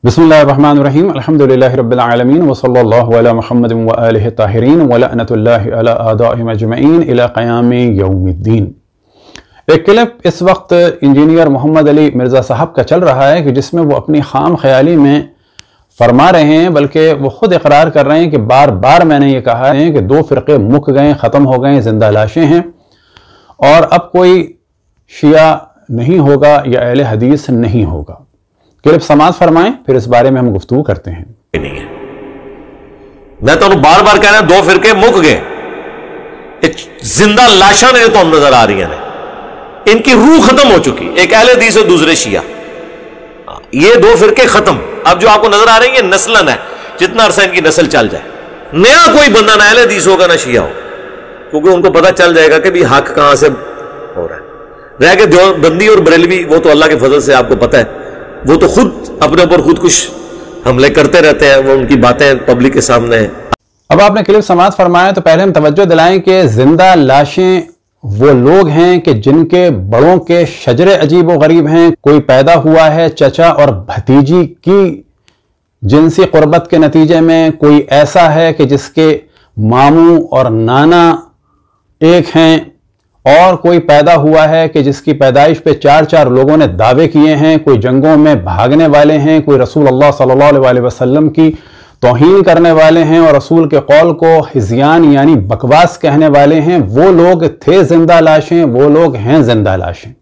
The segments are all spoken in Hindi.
बिस्मिल्लाहिर्रहमानिर्रहीम अल्हम्दुलिल्लाहि रब्बिल आलमीन व सल्लल्लाहु अला मुहम्मदिन व आलिहि ताहिरीन व लअनतुल्लाहि अला आदाइहिम अजमईन इला क़यामि यौमिद्दीन। एक क्लिप इस वक्त इंजीनियर मोहम्मद अली मिर्ज़ा साहब का चल रहा है कि जिसमें वो अपनी खाम ख्याली में फरमा रहे हैं, बल्कि वो खुद इकरार कर रहे हैं कि बार बार मैंने ये कहा है कि दो फ़िरक़े मुक गए, ख़त्म हो गए, ज़िंदा लाशें हैं और अब कोई शिया नहीं होगा या अहले हदीस नहीं होगा। क्लिप समाज फरमाएं, फिर इस बारे में हम गुफ्तगू करते हैं। नहीं है, मैं तो बार बार कह रहा हूं, दो फिरके मुक गए, जिंदा लाशा ने तो हम नजर आ रही है, इनकी रूह खत्म हो चुकी, एक अहले हदीस और दूसरे शिया, ये दो फिरके खत्म। अब जो आपको नजर आ रही है नस्लन है, जितना अरसा इनकी नस्ल चल जाए, नया कोई बंदा ना अहले हदीस होगा ना शिया होगा, क्योंकि उनको पता चल जाएगा कि भी हक कहां से हो रहा है। रह के जो बंदी और बरेलवी, वो तो अल्लाह के फजल से आपको पता है, वो तो खुद अपने ऊपर खुद कुछ हमले करते रहते हैं, वो उनकी बातें पब्लिक के सामने है। अब आपने क्लिप समाप्त फरमाया तो पहले हम तवज्जो दिलाएं कि जिंदा लाशें वो लोग हैं कि जिनके बड़ों के शजरे अजीब व गरीब हैं। कोई पैदा हुआ है चचा और भतीजी की जिनसी कुर्बत के नतीजे में, कोई ऐसा है कि जिसके मामू और नाना एक हैं, और कोई पैदा हुआ है कि जिसकी पैदाइश पे चार चार लोगों ने दावे किए हैं। कोई जंगों में भागने वाले हैं, कोई रसूल अल्लाह सल्लल्लाहु अलैहि वसल्लम की तौहीन करने वाले हैं और रसूल के कौल को हिज़यान यानी बकवास कहने वाले हैं। वो लोग थे जिंदा लाशें, वो लोग हैं जिंदा लाशें।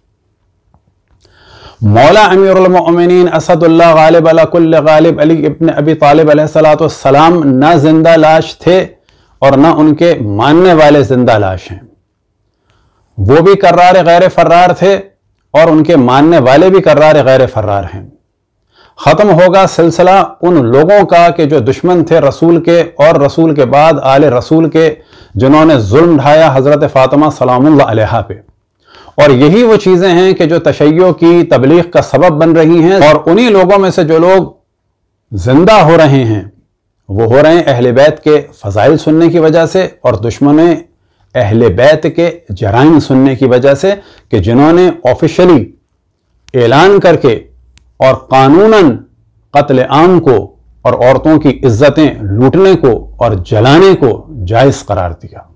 मौला अमीरुल मोमिनीन असदुल्लाह गालिब अला कुल्ल गालिब अली इब्न अबी तालिब अलैहिस्सलातु वस्सलाम ना जिंदा लाश थे और ना उनके मानने वाले जिंदा लाश हैं। वो भी कर्रार गैर फर्रार थे और उनके मानने वाले भी कर्रार गैर फर्रार हैं। खत्म होगा सिलसिला उन लोगों का कि जो दुश्मन थे रसूल के और रसूल के बाद आले रसूल के, जिन्होंने जुल्म ढाया हजरत फातिमा सलामुल्लाह अलैहा पे। और यही वो चीजें हैं कि जो तशय्यो की तबलीग का सबब बन रही हैं। और उन्हीं लोगों में से जो लोग जिंदा हो रहे हैं वो हो रहे हैं अहले बैत के फजाइल सुनने की वजह से और दुश्मन अहले बैत के जराइम सुनने की वजह से, कि जिन्होंने ऑफिशियली ऐलान करके और कानूनन कत्ल आम को और औरतों की इज्जतें लूटने को और जलाने को जायज करार दिया।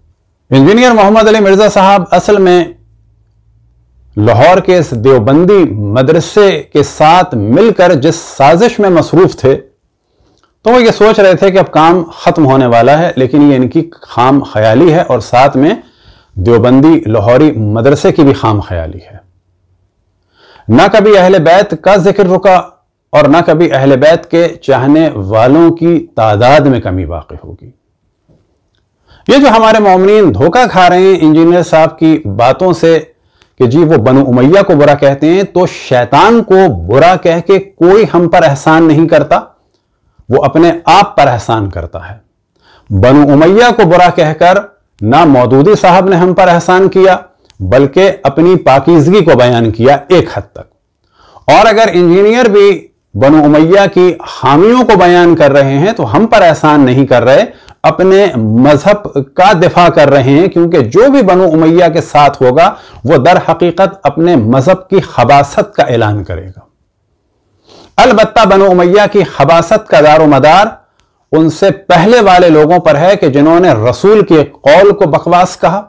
इंजीनियर मोहम्मद अली मिर्जा साहब असल में लाहौर के इस देवबंदी मदरसे के साथ मिलकर जिस साजिश में मसरूफ थे, तो वो ये सोच रहे थे कि अब काम खत्म होने वाला है, लेकिन ये इनकी खाम ख्याली है और साथ में देवबंदी लाहौरी मदरसे की भी खाम ख्याली है। ना कभी अहले बैत का जिक्र रुका और ना कभी अहले बैत के चाहने वालों की तादाद में कमी वाक़ई होगी। ये जो हमारे मोमिनीन धोखा खा रहे हैं इंजीनियर साहब की बातों से कि जी वो बनु उमैया को बुरा कहते हैं, तो शैतान को बुरा कह के कोई हम पर एहसान नहीं करता, वो अपने आप पर एहसान करता है। बनु उमैया को बुरा कहकर ना मौदूदी साहब ने हम पर एहसान किया, बल्कि अपनी पाकीज़गी को बयान किया एक हद तक। और अगर इंजीनियर भी बनु उमैया की हामियों को बयान कर रहे हैं तो हम पर एहसान नहीं कर रहे, अपने मजहब का दिफा कर रहे हैं, क्योंकि जो भी बनु उमैया के साथ होगा वो दर हकीकत अपने मजहब की खबासत का ऐलान करेगा। अलबत्ता बनु उमैया की खबासत का दारो मदार उनसे पहले वाले लोगों पर है कि जिन्होंने रसूल के कौल को बकवास कहा,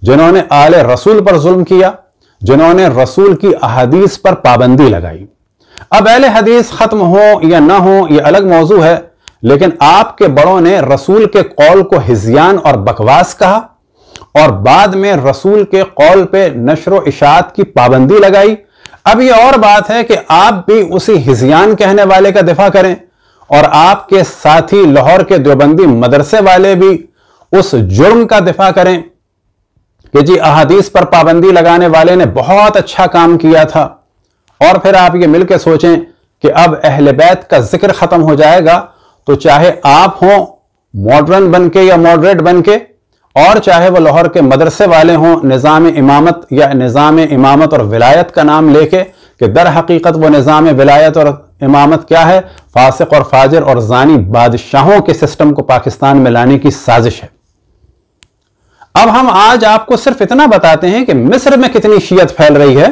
जिन्होंने आले रसूल पर जुल्म किया, जिन्होंने रसूल की अहादीस पर पाबंदी लगाई। अब अहले हदीस खत्म हो या ना हो यह अलग मौजू है, लेकिन आपके बड़ों ने रसूल के कौल को हिज़यान और बकवास कहा और बाद में रसूल के कौल पे नशर व इशाअत की पाबंदी लगाई। अब यह और बात है कि आप भी उसी हिज़यान कहने वाले का दिफा करें और आपके साथी लाहौर के देवबंदी मदरसे वाले भी उस जुर्म का दिफा करें कि जी अहादीस पर पाबंदी लगाने वाले ने बहुत अच्छा काम किया था। और फिर आप ये मिलकर सोचें कि अब अहले बैत का जिक्र खत्म हो जाएगा, तो चाहे आप हों मॉडर्न बनके या मॉडरेट बनके, और चाहे वो लाहौर के मदरसे वाले हों निज़ाम इमामत या निज़ाम इमामत और विलायत का नाम लेके, कि दर हकीकत वो निज़ाम विलायत और इमामत क्या है, फासिक और फाजिर और जानी बादशाहों के सिस्टम को पाकिस्तान में लाने की साजिश है। अब हम आज आपको सिर्फ इतना बताते हैं कि मिस्र में कितनी शियत फैल रही है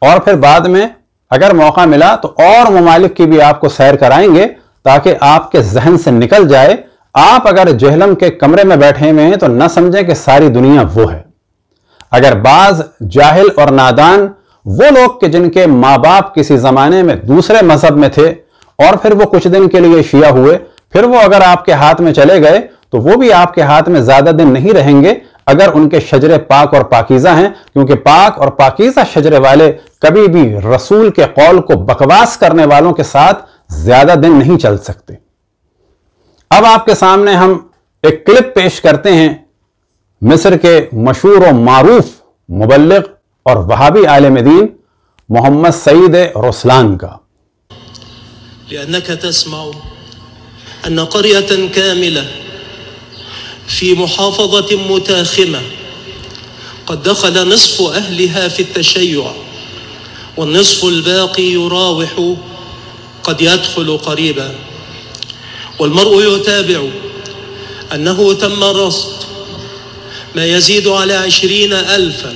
और फिर बाद में अगर मौका मिला तो और ममालिक की भी आपको सैर कराएंगे ताकि आपके जहन से निकल जाए। आप अगर जहलम के कमरे में बैठे हुए हैं तो न समझें कि सारी दुनिया वो है। अगर बाज जाहिल और नादान वो लोग के जिनके माँ बाप किसी जमाने में दूसरे मजहब में थे और फिर वो कुछ दिन के लिए शिया हुए, फिर वो अगर आपके हाथ में चले गए तो वो भी आपके हाथ में ज्यादा दिन नहीं रहेंगे अगर उनके शजरे पाक और पाकीज़ा हैं, क्योंकि पाक और पाकीज़ा शजरे वाले कभी भी रसूल के कौल को बकवास करने वालों के साथ ज्यादा दिन नहीं चल सकते। अब आपके सामने हम एक क्लिप पेश करते हैं मिस्र के मशहूर और मारूफ मुबल्लिग और वहाबी आलिम दीन मोहम्मद सईद रुसलान का। लिअन्नक तस्मअ अन्न क़रियतन कामिला फी मुहाफ़ज़त मुताख़िमा क़द दख़ल निस्फ़ु अहलिहा फ़ी अत्तशय्युअ वन्निस्फ़ु अल-बाक़ी युराविहु क़द यदख़ुलु क़रीबा वल्मर्'ु युताबि'ु अन्नहु तम्म रस्द मा यज़ीदु अला 20,000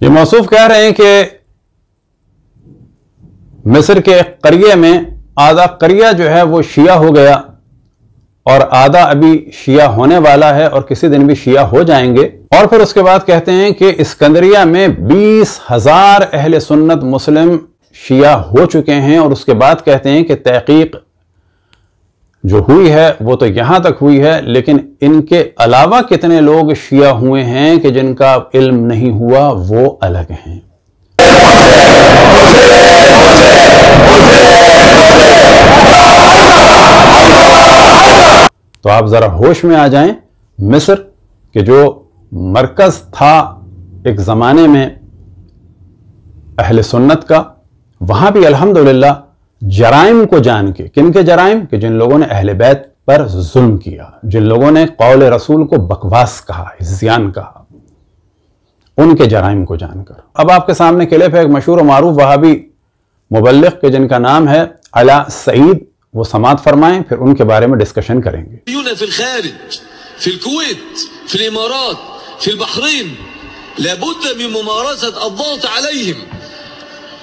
ये मौसूफ कह रहे हैं कि मिस्र के करिया में आधा करिया जो है वो शिया हो गया और आधा अभी शिया होने वाला है और किसी दिन भी शिया हो जाएंगे। और फिर उसके बाद कहते हैं कि इस्कंदरिया में 20,000 अहले सुन्नत मुस्लिम शिया हो चुके हैं। और उसके बाद कहते हैं कि तहकीक जो हुई है वो तो यहां तक हुई है, लेकिन इनके अलावा कितने लोग शिया हुए हैं कि जिनका इल्म नहीं हुआ वो अलग हैं। तो आप जरा होश में आ जाएं। मिस्र के जो मरकज था एक जमाने में अहले सुन्नत का, वहां भी अल्हम्दुलिल्लाह जराइम को जान के, किनके जराइम कि जिन लोगों ने अहले बैत पर जुल्म किया, जिन लोगों ने कौल रसूल को बकवास कहा, इज़्यान कहा, उनके जराइम को जानकर। अब आपके सामने क्लिप है एक मशहूर मारूफ वहाबी मुबल्लिग के जिनका नाम है अला सईद, वो समात फरमाएं, फिर उनके बारे में डिस्कशन करेंगे।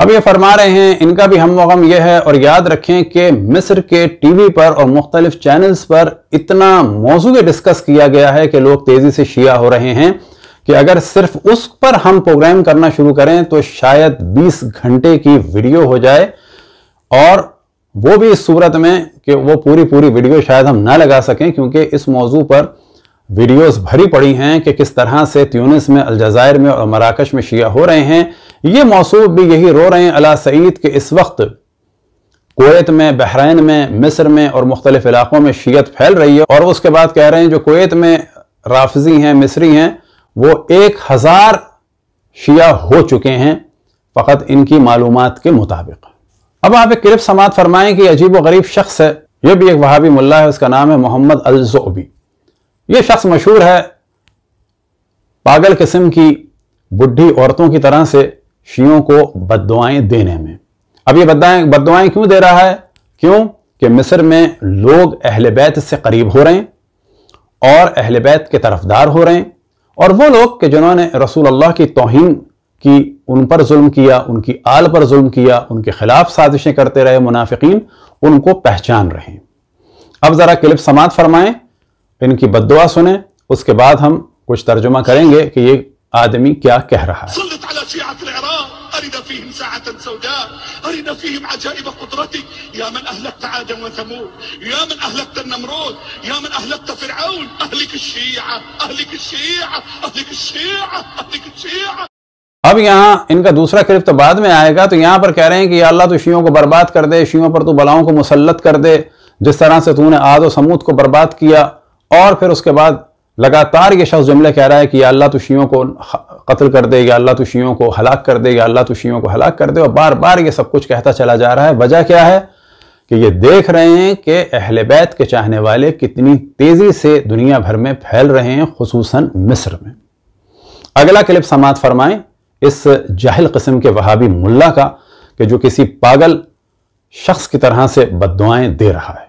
अब ये फरमा रहे हैं इनका भी हम गम यह है, और याद रखें कि मिस्र के टीवी पर और मुख्तलिफ चैनल्स पर इतना मौजूद डिस्कस किया गया है कि लोग तेजी से शिया हो रहे हैं कि अगर सिर्फ उस पर हम प्रोग्राम करना शुरू करें तो शायद 20 घंटे की वीडियो हो जाए, और वो भी इस सूरत में कि वो पूरी वीडियो शायद हम ना लगा सकें, क्योंकि इस मौजू पर वीडियोस भरी पड़ी हैं कि किस तरह से ट्यूनिस में, अलजायर में और मराकश में शिया हो रहे हैं। ये मौसूफ भी यही रो रहे हैं अला सईद के इस वक्त कुवैत में, बहरैन में, मिस्र में और मुख्तलिफ इलाकों में शियत फैल रही है। और उसके बाद कह रहे हैं जो कुवैत में राफिजी हैं, मिस्री हैं, वो 1000 शिया हो चुके हैं फ़कत इनकी मालूमात के मुताबिक। अब आप एक क्लिप समात फरमाएं कि अजीब व गरीब शख्स है, यह भी एक वहाबी मुल्ला है, उसका नाम है मोहम्मद अल-ज़ुअबी। यह शख्स मशहूर है पागल किस्म की बुढ़ी औरतों की तरह से शियों को बद्दुआएं देने में। अब ये बद्दुआएं क्यों दे रहा है? क्यों कि मिस्र में लोग अहले बैत से करीब हो रहे हैं और अहले बैत के तरफदार हो रहे हैं, और वो लोग कि जिन्होंने रसूल अल्लाह की तौहीन की, उन पर जुल्म किया, उनकी आल पर जुल्म किया, उनके खिलाफ साजिशें करते रहे मुनाफिकीन, उनको पहचान रहे। अब जरा क्लिप समात फरमाएं, इनकी बद्दुआ सुने, उसके बाद हम कुछ तर्जुमा करेंगे कि ये आदमी क्या कह रहा है। अब यहां इनका दूसरा क्लिप तो बाद में आएगा, तो यहां पर कह रहे हैं कि या अल्लाह तू शियों को बर्बाद कर दे, शियों पर तू बलाओं को मुसल्लत कर दे, जिस तरह से तूने आद और समूद को बर्बाद किया। और फिर उसके बाद लगातार ये शख्स जुमले कह रहा है कि या अल्लाह तू शियों को कत्ल कर दे, या अल्लाह तू शियों को हलाक कर दे, या अल्लाह तू शियों को हलाक कर दे। और बार बार ये सब कुछ कहता चला जा रहा है। वजह क्या है कि ये देख रहे हैं कि अहले बैत के चाहने वाले कितनी तेजी से दुनिया भर में फैल रहे हैं, खुसूसन मिस्र में। अगला क्लिप समाअत फरमाएं इस जाहिल किस्म के वहाबी मुल्ला का कि जो किसी पागल शख्स की तरह से बद्दुआएं दे रहा है।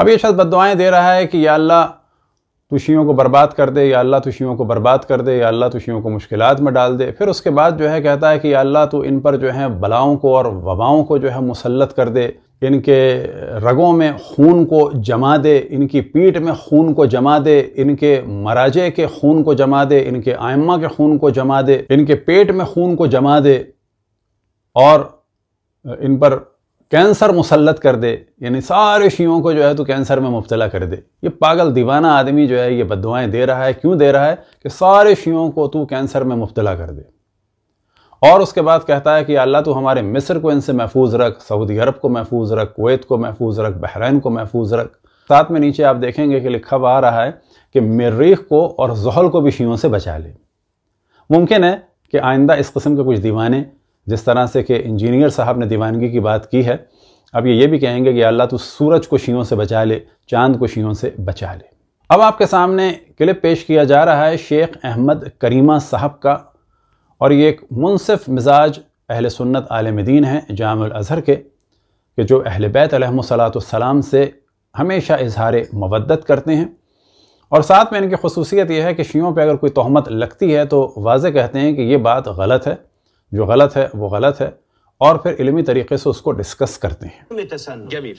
अब ये शख्स बद्दुआएं दे रहा है कि या अल्लाह तू शियों को बर्बाद कर दे, या अल्लाह तू शियों को बर्बाद कर दे, या अल्लाह तू शियों को मुश्किलात में डाल दे। फिर उसके बाद जो है कहता है कि या अल्लाह तू इन पर जो है बलाओं को और वबाओं को जो है मुसल्लत कर दे, इनके रगों में खून को जमा दे, इनकी पीठ में खून को जमा दे, इनके मराजे के खून को जमा दे, इनके आइम्मा के खून को जमा दे, इनके पेट में खून को जमा दे और इन पर कैंसर मुसल्लत कर दे, यानी सारे शियों को जो है तो कैंसर में मुब्तला कर दे। ये पागल दीवाना आदमी जो है ये बद्दुआएं दे रहा है। क्यों दे रहा है? कि सारे शियों को तू कैंसर में मुब्तला कर दे। और उसके बाद कहता है कि अल्लाह तू हमारे मिस्र को इनसे महफूज रख, सऊदी अरब को महफूज रख, कुवैत को महफूज रख, बहरैन को महफूज रख। साथ में नीचे आप देखेंगे कि लिखा हुआ आ रहा है कि मरीख को और ज़ुहल को भी शियों से बचा ले। मुमकिन है कि आइंदा इस किस्म के कुछ दीवाने, जिस तरह से कि इंजीनियर साहब ने दीवानगी की बात की है, अब ये भी कहेंगे कि अल्लाह तू सूरज को शियों से बचा ले, चांद को शियों से बचा ले। अब आपके सामने क्लिप पेश किया जा रहा है शेख अहमद करीमा साहब का, और ये एक मुनसिफ मिजाज अहले सुन्नत आलिम दीन हैं जामिउल अज़हर के, कि जो अहले बैत अलैहिमुस्सलाम से हमेशा इजहार मवद्दत करते हैं। और साथ में इनकी खुसूसियत यह है कि शियों पे अगर कोई तोहमत लगती है तो वाज़े कहते हैं कि ये बात गलत है, जो गलत है वो गलत है, और फिर इल्मी तरीके से उसको डिस्कस करते हैं। जमील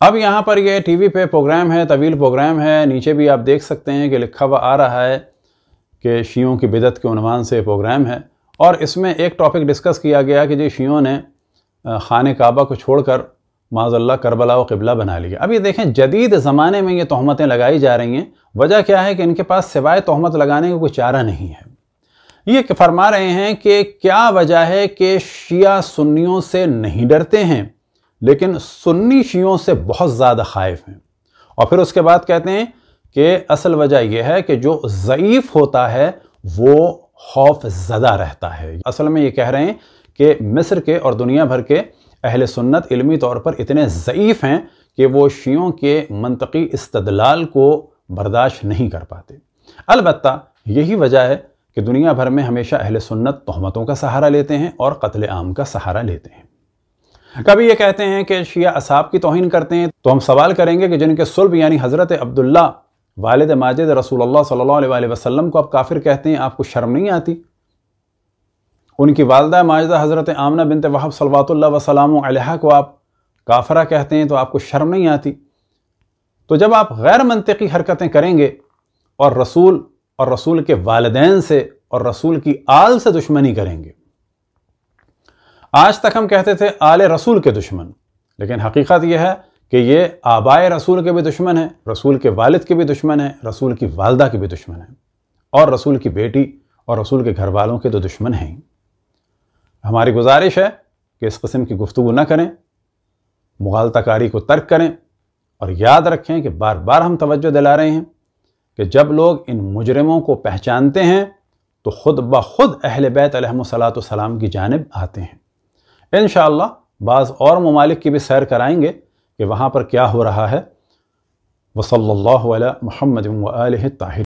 अब यहाँ पर ये टीवी पे प्रोग्राम है, तवील प्रोग्राम है, नीचे भी आप देख सकते हैं कि लिखा हुआ आ रहा है कि शियों की बिदत के उन्वान से प्रोग्राम है, और इसमें एक टॉपिक डिस्कस किया गया कि जो शियों ने खाने काबा को छोड़कर माज़अल्लाह करबला व क़िबला बना लिया। अब ये देखें जदीद ज़माने में ये तोहमतें लगाई जा रही हैं। वजह क्या है कि इनके पास सिवाय तोहमत लगाने का कोई चारा नहीं है। ये फरमा रहे हैं कि क्या वजह है कि शिया सुन्नियों से नहीं डरते हैं, लेकिन सुन्नी शियों से बहुत ज़्यादा खाइफ हैं। और फिर उसके बाद कहते हैं कि असल वजह यह है कि जो ज़ईफ़ होता है वो खौफ ज़दा रहता है। असल में ये कह रहे हैं कि मिस्र के और दुनिया भर के अहले सुन्नत इल्मी तौर पर इतने ज़ईफ़ हैं कि वो शियों के मंतकी इस्तदलाल को बर्दाश्त नहीं कर पाते। अलबत्ता यही वजह है कि दुनिया भर में हमेशा अहले सुन्नत तोहमतों का सहारा लेते हैं और कत्ल आम का सहारा लेते हैं। कभी ये कहते हैं कि शिया असहाब की तौहीन करते हैं, तो हम सवाल करेंगे कि जिनके सुल्ब यानी हज़रत अब्दुल्ला वालिद माजिद रसूलुल्लाह सल्लल्लाहु अलैहि वसल्लम को आप काफिर कहते हैं, आपको शर्म नहीं आती? उनकी वालदा माजिदा हज़रत आमना बिनत वहब सल्लल्लाहु वसल्लम अलैहा को आप काफरा कहते हैं, तो आपको शर्म नहीं आती? तो जब आप गैर मंतिकी हरकतें करेंगे और रसूल के वालिदैन से और रसूल की आल से दुश्मनी करेंगे, आज तक हम कहते थे आले रसूल के दुश्मन, लेकिन हकीकत यह है कि ये आबाए रसूल के भी दुश्मन है, रसूल के वालिद के भी दुश्मन है, रसूल की वालदा के भी दुश्मन है, और रसूल की बेटी और रसूल के घर वालों के तो दुश्मन हैं। हमारी गुजारिश है कि इस किस्म की गुफ्तगू न करें, मुगालताकारी को तर्क करें, और याद रखें कि बार बार हम तवज्जो दिला रहे हैं कि जब लोग इन मुजरिमों को पहचानते हैं तो खुद ब खुद अहले बैत अलैहिमुस्सलाम की जानिब आते हैं। इंशाअल्लाह बाज़ और ममालिक की भी सैर कराएंगे कि वहाँ पर क्या हो रहा है। वसल्लल्लाहु अला मुहम्मद व आलिहि ताहिर।